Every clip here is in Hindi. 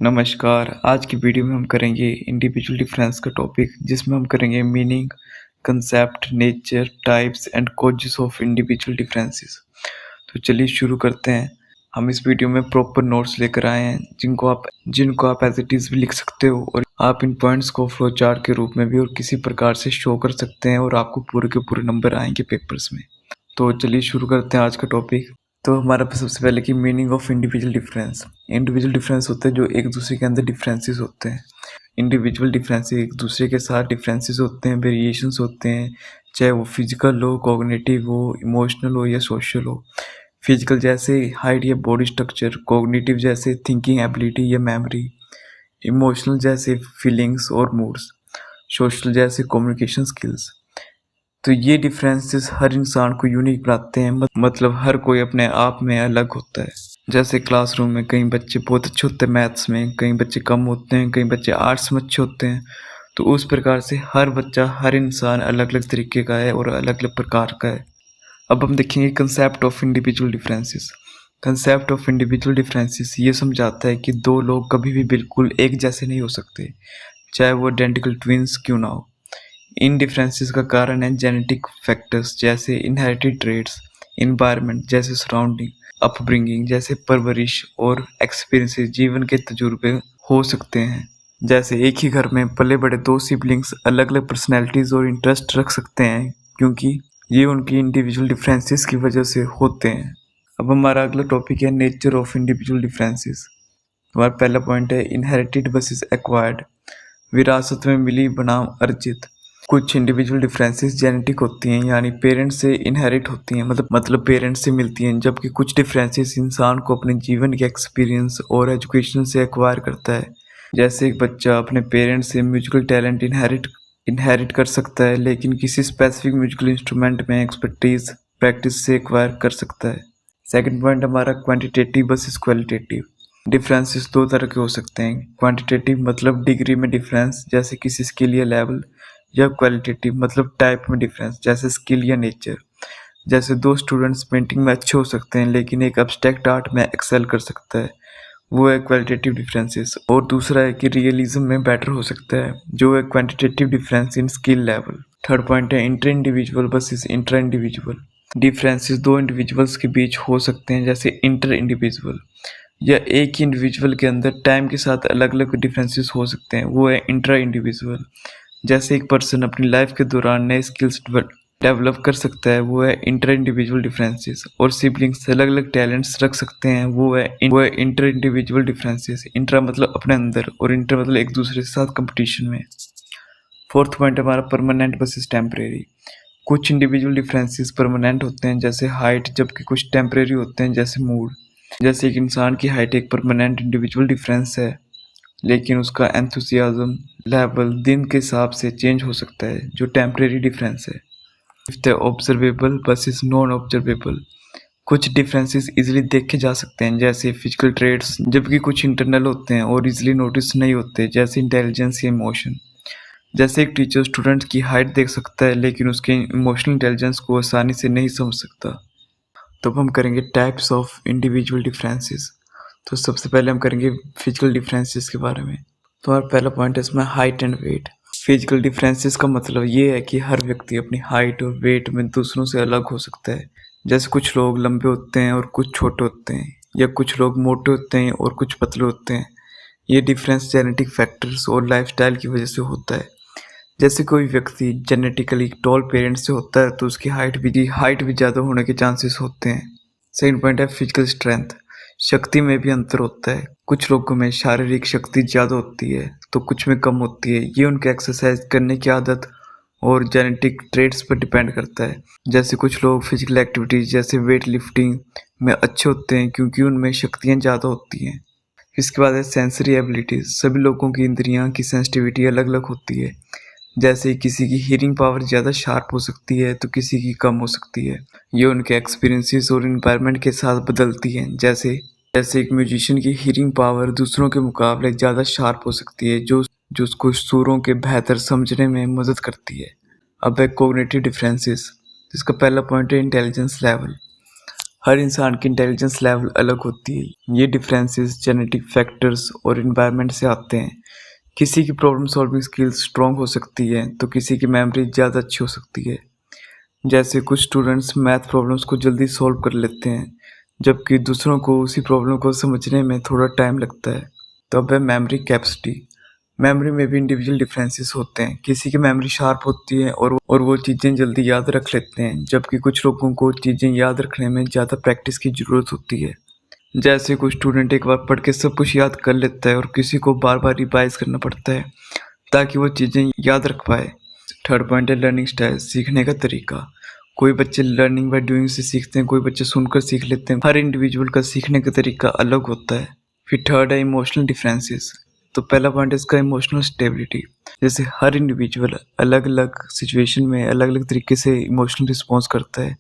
नमस्कार। आज की वीडियो में हम करेंगे इंडिविजुअल डिफरेंस का टॉपिक, जिसमें हम करेंगे meaning, concept, nature, types and causes of individual differences. तो चलिए शुरू करते हैं। हम इस वीडियो में प्रॉपर नोट्स लेकर आए हैं जिनको आप एज इट इज़ भी लिख सकते हो, और आप इन पॉइंट्स को फ्लो चार्ट के रूप में भी और किसी प्रकार से शो कर सकते हैं, और आपको पूरे के पूरे नंबर आएंगे पेपर्स में। तो चलिए शुरू करते हैं आज का टॉपिक। तो हमारा सबसे पहले की meaning of individual difference. Individual difference होते हैं जो एक दूसरे के अंदर डिफरेंसेस होते हैं। इंडिविजुअल डिफरेंसेस एक दूसरे के साथ डिफरेंसेस होते हैं, वेरिएशंस होते हैं, चाहे वो फिजिकल हो, कॉग्निटिव हो, इमोशनल हो या सोशल हो। फिजिकल जैसे हाइट या बॉडी स्ट्रक्चर, कॉग्निटिव जैसे थिंकिंग एबिलिटी या मेमोरी, इमोशनल जैसे फीलिंग्स और मूड्स, सोशल जैसे कम्युनिकेशन स्किल्स। तो ये डिफरेंसेस हर इंसान को यूनिक बनाते हैं, मतलब हर कोई अपने आप में अलग होता है। जैसे क्लासरूम में कई बच्चे बहुत अच्छे होते हैं मैथ्स में, कई बच्चे कम होते हैं, कई बच्चे आर्ट्स में अच्छे होते हैं। तो उस प्रकार से हर बच्चा, हर इंसान अलग अलग तरीके का है और अलग अलग प्रकार का है। अब हम देखेंगे concept of individual differences. Concept of individual differences ये समझाता है कि दो लोग कभी भी बिल्कुल एक जैसे नहीं हो सकते, चाहे वो आइडेंटिकल ट्विंस क्यों ना हो। इन डिफरेंसेस का कारण है जेनेटिक फैक्टर्स जैसे इनहेरिटेड ट्रेड्स, इन्वायरमेंट जैसे सराउंडिंग, अपब्रिंगिंग जैसे परवरिश, और एक्सपीरियंसेस जीवन के तजुर्बे हो सकते हैं। जैसे एक ही घर में पले बड़े दो सिबलिंग्स अलग अलग पर्सनैलिटीज और इंटरेस्ट रख सकते हैं, क्योंकि ये उनकी इंडिविजुअल डिफरेंसेस की वजह से होते हैं। अब हमारा अगला टॉपिक है नेचर ऑफ इंडिविजुअल डिफरेंसेस। हमारा पहला पॉइंट है इनहेरिटेड वर्सेस एक्वायर्ड, विरासत में मिली बनाम अर्जित। कुछ इंडिविजुअल डिफरेंसेस जेनेटिक होती हैं, यानी पेरेंट्स से इनहेरिट होती हैं, मतलब पेरेंट्स से मिलती हैं, जबकि कुछ डिफरेंसेस इंसान को अपने जीवन के एक्सपीरियंस और एजुकेशन से एक्वायर करता है। जैसे एक बच्चा अपने पेरेंट्स से म्यूजिकल टैलेंट इनहेरिट कर सकता है, लेकिन किसी स्पेसिफिक म्यूजिकल इंस्ट्रूमेंट में एक्सपर्टीज प्रैक्टिस से एक्वायर कर सकता है। सेकंड पॉइंट हमारा क्वांटिटेटिव वर्सेस क्वालिटेटिव। डिफरेंसेस दो तरह के हो सकते हैं। क्वांटिटेटिव मतलब डिग्री में डिफरेंस, जैसे किसी स्किल या लेवल, या क्वालिटेटिव मतलब टाइप में डिफरेंस, जैसे स्किल या नेचर। जैसे दो स्टूडेंट्स पेंटिंग में अच्छे हो सकते हैं, लेकिन एक एब्स्ट्रैक्ट आर्ट में एक्सेल कर सकता है, वो है क्वालिटेटिव डिफरेंसेस। और दूसरा है कि रियलिज्म में बेटर हो सकता है, जो है quantitative difference in skill level. Third point है inter individual versus intra individual. Differences दो इंडिविजुअल्स के बीच हो सकते हैं, जैसे इंटर इंडिविजुअल, या एक ही इंडिविजुअल के अंदर टाइम के साथ अलग अलग डिफरेंसेस हो सकते हैं, वो है इंट्रा इंडिविजुअल। जैसे एक पर्सन अपनी लाइफ के दौरान नए स्किल्स डेवलप कर सकता है, वो है इंटर इंडिविजुअल डिफरेंसेस। और सिबलिंग्स अलग अलग टैलेंट्स रख सकते हैं, वो है इंटर इंडिविजुअल डिफरेंसेस। इंट्रा मतलब अपने अंदर, और इंटर मतलब एक दूसरे के साथ कंपटीशन में। फोर्थ पॉइंट हमारा परमानेंट वर्सेस टेम्परेरी। कुछ इंडिविजुअल डिफरेंसेस परमानेंट होते हैं, जैसे हाइट, जबकि कुछ टेम्परेरी होते हैं, जैसे मूड। जैसे एक इंसान की हाइट एक परमानेंट इंडिविजुअल डिफरेंस है, लेकिन उसका एंथुसियाज्म लेवल दिन के हिसाब से चेंज हो सकता है, जो टेम्परेरी डिफरेंस है। फिफ्थ है ऑब्जर्वेबल वर्सेस नॉन ऑब्जर्वेबल। कुछ डिफरेंसेस इजीली देखे जा सकते हैं, जैसे फिजिकल ट्रेड्स, जबकि कुछ इंटरनल होते हैं और इजीली नोटिस नहीं होते, जैसे इंटेलिजेंस या इमोशन। जैसे एक टीचर स्टूडेंट की हाइट देख सकता है, लेकिन उसके इमोशनल इंटेलिजेंस को आसानी से नहीं समझ सकता। तो अब हम करेंगे टाइप्स ऑफ इंडिविजुअल डिफरेंसेस। तो सबसे पहले हम करेंगे फिजिकल डिफरेंसेस के बारे में। तो हमारा पहला पॉइंट है इसमें height and weight. Physical differences का मतलब ये है कि हर व्यक्ति अपनी हाइट और वेट में दूसरों से अलग हो सकता है। जैसे कुछ लोग लंबे होते हैं और कुछ छोटे होते हैं, या कुछ लोग मोटे होते हैं और कुछ पतले होते हैं। ये डिफरेंस जेनेटिक फैक्टर्स और लाइफस्टाइल की वजह से होता है। जैसे कोई व्यक्ति जेनेटिकली टॉल पेरेंट्स से होता है, तो उसकी हाइट भी ज़्यादा होने के चांसेस होते हैं। सेकंड पॉइंट है फिजिकल स्ट्रेंथ। शक्ति में भी अंतर होता है। कुछ लोगों में शारीरिक शक्ति ज़्यादा होती है, तो कुछ में कम होती है। ये उनके एक्सरसाइज करने की आदत और जेनेटिक ट्रेड्स पर डिपेंड करता है। जैसे कुछ लोग फिजिकल एक्टिविटीज जैसे वेट लिफ्टिंग में अच्छे होते हैं, क्योंकि उनमें शक्तियाँ ज़्यादा होती हैं। इसके बाद है सेंसरी एबिलिटीज। सभी लोगों की इंद्रियां की सेंसिटिविटी अलग अलग होती है। जैसे किसी की हियरिंग पावर ज़्यादा शार्प हो सकती है, तो किसी की कम हो सकती है। ये उनके एक्सपीरियंसेस और इन्वायरमेंट के साथ बदलती हैं। जैसे जैसे एक म्यूजिशियन की हियरिंग पावर दूसरों के मुकाबले ज़्यादा शार्प हो सकती है, जो उसको सुरों के बेहतर समझने में मदद करती है। अब है कोग्निटिव डिफरेंसेस, जिसका पहला पॉइंट है इंटेलिजेंस लेवल। हर इंसान की इंटेलिजेंस लेवल अलग होती है। ये डिफरेंसेस जेनेटिक फैक्टर्स और इन्वायरमेंट से आते हैं। किसी की प्रॉब्लम सॉल्विंग स्किल्स स्ट्रॉन्ग हो सकती है तो किसी की मेमोरी ज़्यादा अच्छी हो सकती है। जैसे कुछ स्टूडेंट्स मैथ प्रॉब्लम्स को जल्दी सॉल्व कर लेते हैं, जबकि दूसरों को उसी प्रॉब्लम को समझने में थोड़ा टाइम लगता है। तो अब है मेमोरी कैपेसिटी। मेमोरी में भी इंडिविजुअल डिफरेंसेस होते हैं। किसी की मेमोरी शार्प होती है और वो चीज़ें जल्दी याद रख लेते हैं, जबकि कुछ लोगों को चीज़ें याद रखने में ज़्यादा प्रैक्टिस की ज़रूरत होती है। जैसे कोई स्टूडेंट एक बार पढ़ के सब कुछ याद कर लेता है और किसी को बार बार रिवाइज करना पड़ता है ताकि वो चीज़ें याद रख पाए। थर्ड पॉइंट है लर्निंग स्टाइल, सीखने का तरीका। कोई बच्चे लर्निंग बाय डूइंग से सीखते हैं, कोई बच्चे सुनकर सीख लेते हैं। हर इंडिविजुअल का सीखने का तरीका अलग होता है। फिर थर्ड है इमोशनल डिफरेंसेस। तो पहला पॉइंट है इसका इमोशनल स्टेबिलिटी। जैसे हर इंडिविजुअल अलग अलग सिचुएशन में अलग अलग तरीके से इमोशनल रिस्पॉन्स करता है।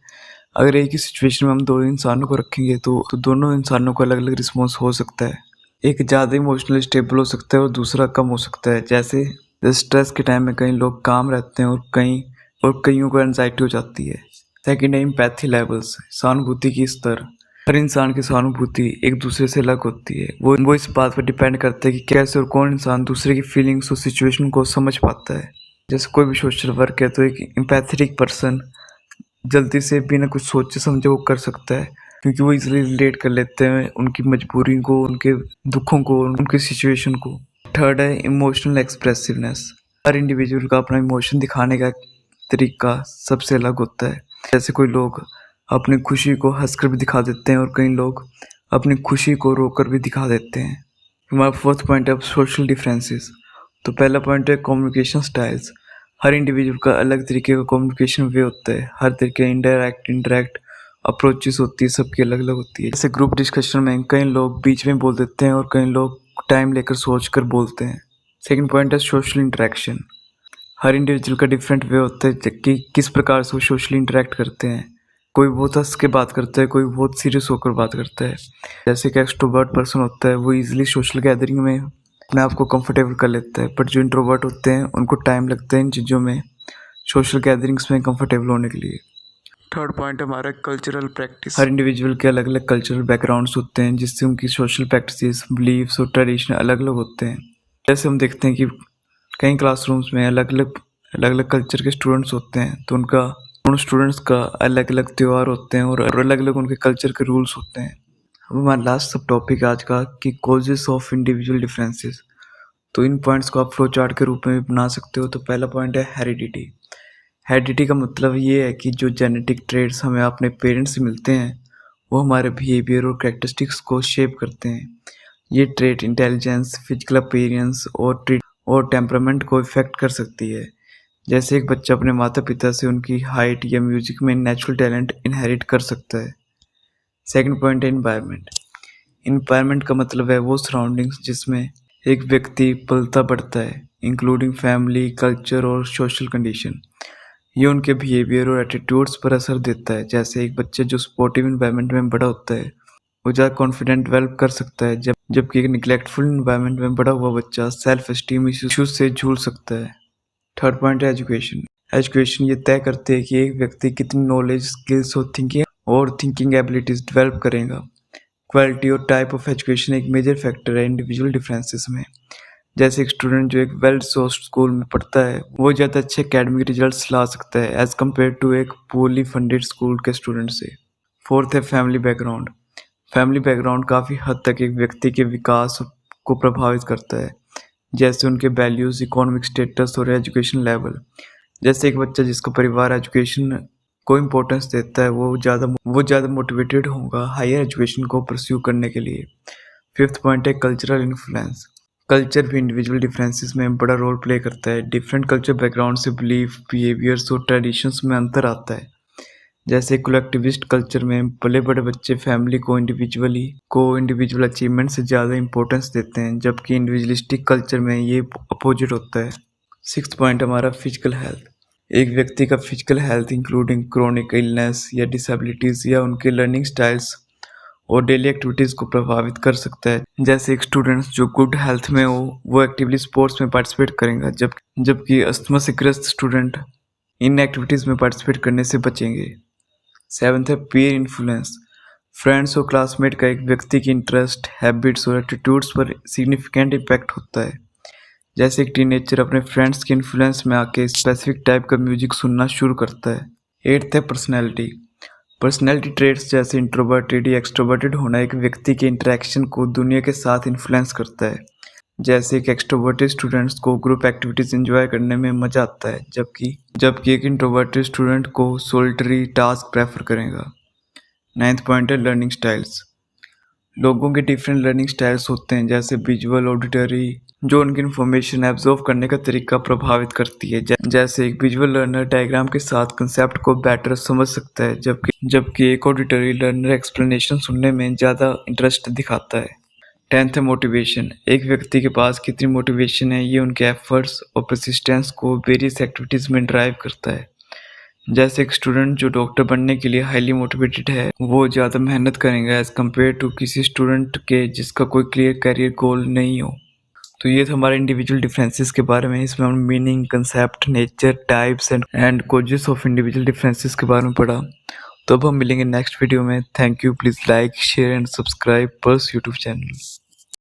अगर एक ही सिचुएशन में हम दो इंसानों को रखेंगे तो दोनों इंसानों को अलग अलग रिस्पॉन्स हो सकता है। एक ज़्यादा इमोशनली स्टेबल हो सकता है और दूसरा कम हो सकता है। जैसे स्ट्रेस के टाइम में कई लोग काम रहते हैं और कईयों को एंजाइटी हो जाती है। सेकेंड है एम्पैथी लेवल्स, सहानुभूति की स्तर। हर इंसान की सहानुभूति एक दूसरे से अलग होती है। वो इस बात पर डिपेंड करता है कि कैसे और कौन इंसान दूसरे की फीलिंग्स और सिचुएशन को समझ पाता है। जैसे कोई भी सोशल वर्क है तो एक एम्पैथेटिक पर्सन जल्दी से बिना कुछ सोचे समझे वो कर सकता है, क्योंकि वो इजीली रिलेट कर लेते हैं उनकी मजबूरी को, उनके दुखों को, उनकी सिचुएशन को। थर्ड है इमोशनल एक्सप्रेसिवनेस। हर इंडिविजुअल का अपना इमोशन दिखाने का तरीका सबसे अलग होता है। जैसे कोई लोग अपनी खुशी को हंसकर भी दिखा देते हैं और कई लोग अपनी खुशी को रोकर भी दिखा देते हैं। हमारा फोर्थ पॉइंट है सोशल डिफरेंसेस। तो पहला पॉइंट है कम्युनिकेशन स्टाइल्स। हर इंडिविजुअल का अलग तरीके का कम्युनिकेशन वे होता है। हर तरीके इंडायरेक्ट अप्रोचेस होती है, सबकी अलग अलग होती है। जैसे ग्रुप डिस्कशन में कई लोग बीच में बोल देते हैं और कई लोग टाइम लेकर सोच कर बोलते हैं। सेकेंड पॉइंट है सोशल इंटरेक्शन। हर इंडिविजुअल का डिफरेंट वे होता है कि किस प्रकार से वो सोशली इंटरेक्ट करते हैं। कोई बहुत हंस के बात करता है, कोई बहुत सीरियस होकर बात करता है। जैसे कि एक्सट्रोवर्ट पर्सन होता है वो इजीली सोशल गैदरिंग में अपने आप को कंफर्टेबल कर लेता है, बट जो इंट्रोवर्ट होते हैं उनको टाइम लगता है इन चीज़ों में, सोशल गैदरिंग्स में कंफर्टेबल होने के लिए। थर्ड पॉइंट हमारा कल्चरल प्रैक्टिस। हर इंडिविजुअल के अलग अलग कल्चरल बैकग्राउंड्स होते हैं जिससे उनकी सोशल प्रैक्टिसेस, बिलीव्स और ट्रेडिशन अलग अलग होते हैं। जैसे हम देखते हैं कि कई क्लासरूम्स में अलग अलग कल्चर के स्टूडेंट्स होते हैं तो उन स्टूडेंट्स का अलग अलग त्यौहार होते हैं और अलग अलग उनके कल्चर के रूल्स होते हैं। अब हमारा लास्ट सब टॉपिक आज का कि कॉजेस ऑफ इंडिविजुअल डिफरेंसेस। तो इन पॉइंट्स को आप फ्लो चार्ट के रूप में भी बना सकते हो। तो पहला पॉइंट है हेरिडिटी। हेरिडिटी का मतलब ये है कि जो जेनेटिक ट्रेड्स हमें अपने पेरेंट्स से मिलते हैं वो हमारे बिहेवियर और कैरेक्टरिस्टिक्स को शेप करते हैं। ये ट्रेड इंटेलिजेंस, फिजिकल अपीयरेंस और टेम्परामेंट को इफेक्ट कर सकती है। जैसे एक बच्चा अपने माता पिता से उनकी हाइट या म्यूजिक में नेचुरल टैलेंट इनहेरिट कर सकता है। सेकंड पॉइंट है इन्वायरमेंट। इन्वायरमेंट का मतलब है वो सराउंडिंग्स जिसमें एक व्यक्ति पलता बढ़ता है, इंक्लूडिंग फैमिली, कल्चर और सोशल कंडीशन। ये उनके बिहेवियर और एटीट्यूड्स पर असर देता है। जैसे एक बच्चे जो सपोर्टिव इन्वायरमेंट में बड़ा होता है वो ज़्यादा कॉन्फिडेंट डेवलप कर सकता है, जबकि एक निग्लेक्टफुल इन्वायरमेंट में बड़ा हुआ बच्चा सेल्फ एस्टीम इश्यूज से जूझ सकता है। थर्ड पॉइंट है एजुकेशन। एजुकेशन ये तय करते हैं कि एक व्यक्ति कितनी नॉलेज, स्किल्स और थिंकिंग एबिलिटीज डेवलप करेगा। क्वालिटी और टाइप ऑफ एजुकेशन एक मेजर फैक्टर है इंडिविजुअल डिफरेंसेस में। जैसे एक स्टूडेंट जो एक वेल रिसोर्स्ड स्कूल में पढ़ता है वो ज़्यादा अच्छे एकेडमिक रिजल्ट्स ला सकता है एज कम्पेयर टू एक पुअरली फंडेड स्कूल के स्टूडेंट से। फोर्थ है फैमिली बैकग्राउंड। फैमिली बैकग्राउंड काफ़ी हद तक एक व्यक्ति के विकास को प्रभावित करता है, जैसे उनके वैल्यूज़, इकोनॉमिक स्टेटस और एजुकेशन लेवल। जैसे एक बच्चा जिसका परिवार एजुकेशन को इम्पोर्टेंस देता है वो ज़्यादा मोटिवेटेड होगा हायर एजुकेशन को परस्यू करने के लिए। फिफ्थ पॉइंट है कल्चरल इन्फ्लुएंस। कल्चर भी इंडिविजुअल डिफरेंसेस में बड़ा रोल प्ले करता है। डिफरेंट कल्चर बैकग्राउंड से बिलीफ, बिहेवियर्स और ट्रेडिशंस में अंतर आता है। जैसे कलेक्टिविस्ट कल्चर में भले बड़े बच्चे फैमिली को इंडिविजुअल अचीवमेंट से ज़्यादा इंपॉर्टेंस देते हैं, जबकि इंडिविजुअलिस्टिक कल्चर में ये अपोजिट होता है। सिक्स्थ पॉइंट हमारा फिजिकल हेल्थ। एक व्यक्ति का physical health including chronic illness या डिसेबिलिटीज़ या उनके लर्निंग स्टाइल्स और डेली एक्टिविटीज़ को प्रभावित कर सकता है। जैसे एक स्टूडेंट जो गुड हेल्थ में हो वो एक्टिवली स्पोर्ट्स में पार्टिसिपेट करेगा, जबकि अस्थमा से ग्रस्त स्टूडेंट इन एक्टिविटीज़ में पार्टिसिपेट करने से बचेंगे। सेवन्थ है पीयर इन्फ्लुएंस। फ्रेंड्स और क्लासमेट का एक व्यक्ति की इंटरेस्ट, हैबिट्स और एटीट्यूड्स पर सिग्निफिकेंट इम्पैक्ट होता है। जैसे एक टीनेजर अपने फ्रेंड्स के इन्फ्लुएंस में आके स्पेसिफिक टाइप का म्यूजिक सुनना शुरू करता है। 8th है पर्सनैलिटी। पर्सनैलिटी ट्रेट्स जैसे इंट्रोवर्टेड या एक्सट्रोवर्टेड होना एक व्यक्ति के इंटरेक्शन को दुनिया के साथ इन्फ्लुएंस करता है। जैसे एक एक्सट्रोवर्टेड स्टूडेंट्स को ग्रुप एक्टिविटीज एंजॉय करने में मजा आता है, जबकि एक इंट्रोवर्टेड स्टूडेंट को सोल्टरी टास्क प्रेफर करेगा। 9th पॉइंट है लर्निंग स्टाइल्स। लोगों के डिफरेंट लर्निंग स्टाइल्स होते हैं, जैसे विजुअल, ऑडिटरी, जो उनकी इन्फॉर्मेशन एब्जॉर्व करने का तरीका प्रभावित करती है। जैसे एक विजुअल लर्नर डायग्राम के साथ कंसेप्ट को बेटर समझ सकता है, जबकि एक ऑडिटरी लर्नर एक्सप्लेनेशन सुनने में ज़्यादा इंटरेस्ट दिखाता है। 10th है मोटिवेशन। एक व्यक्ति के पास कितनी मोटिवेशन है, ये उनके एफर्ट्स और परसिस्टेंस को वेरियस एक्टिविटीज़ में ड्राइव करता है। जैसे एक स्टूडेंट जो डॉक्टर बनने के लिए हाईली मोटिवेटेड है, वो ज़्यादा मेहनत करेंगे एज कम्पेयर टू किसी स्टूडेंट के जिसका कोई क्लियर करियर गोल नहीं हो। तो ये था हमारे इंडिविजुअल डिफरेंसेस के बारे में। इसमें हमने meaning, concept, nature, types and causes of individual differences के बारे में पढ़ा। तो अब हम मिलेंगे नेक्स्ट वीडियो में। Thank you. Please like, share and subscribe purse YouTube channel.